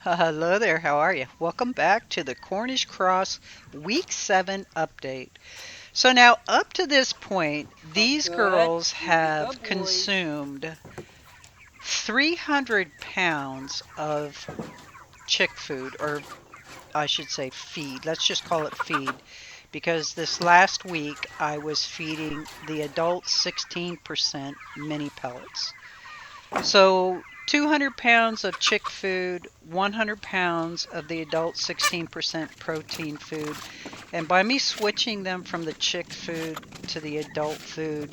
Hello there, how are you? Welcome back to the Cornish Cross Week 7 update. So now up to this point, Oh, these good. girls Here we go, have boys. consumed 300 pounds of chick food, or I should say feed. Let's just call it feed, because this last week I was feeding the adults 16% mini pellets. So 200 pounds of chick food, 100 pounds of the adult 16% protein food. And by me switching them from the chick food to the adult food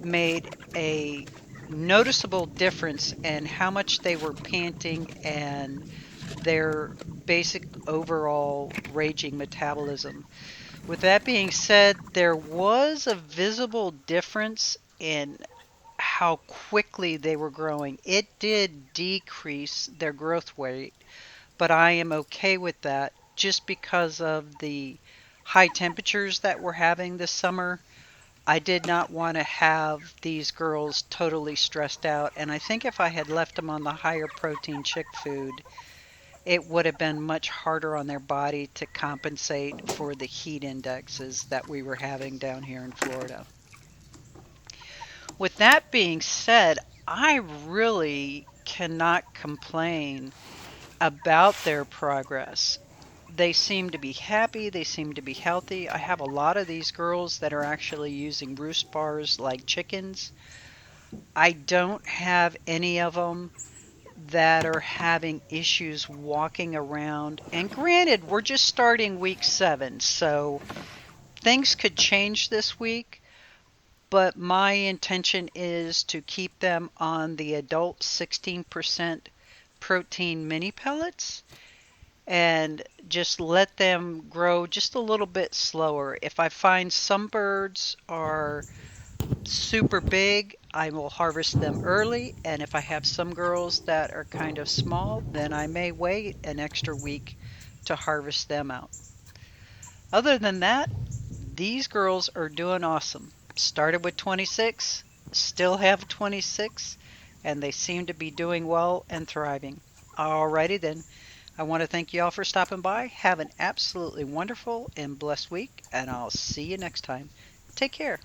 made a noticeable difference in how much they were panting and their basic overall raging metabolism. With that being said, there was a visible difference in how quickly they were growing. It did decrease their growth rate, but I am okay with that just because of the high temperatures that we're having this summer. I did not want to have these girls totally stressed out, and I think if I had left them on the higher protein chick food, it would have been much harder on their body to compensate for the heat indexes that we were having down here in Florida. With that being said, I really cannot complain about their progress. They seem to be happy, they seem to be healthy. I have a lot of these girls that are actually using roost bars like chickens. I don't have any of them that are having issues walking around. And granted, we're just starting week 7, so things could change this week. But my intention is to keep them on the adult 16% protein mini pellets and just let them grow just a little bit slower. If I find some birds are super big, I will harvest them early. And if I have some girls that are kind of small, then I may wait an extra week to harvest them out. Other than that, these girls are doing awesome. Started with 26, still have 26, and they seem to be doing well and thriving. Alrighty then. I want to thank you all for stopping by. Have an absolutely wonderful and blessed week, and I'll see you next time. Take care.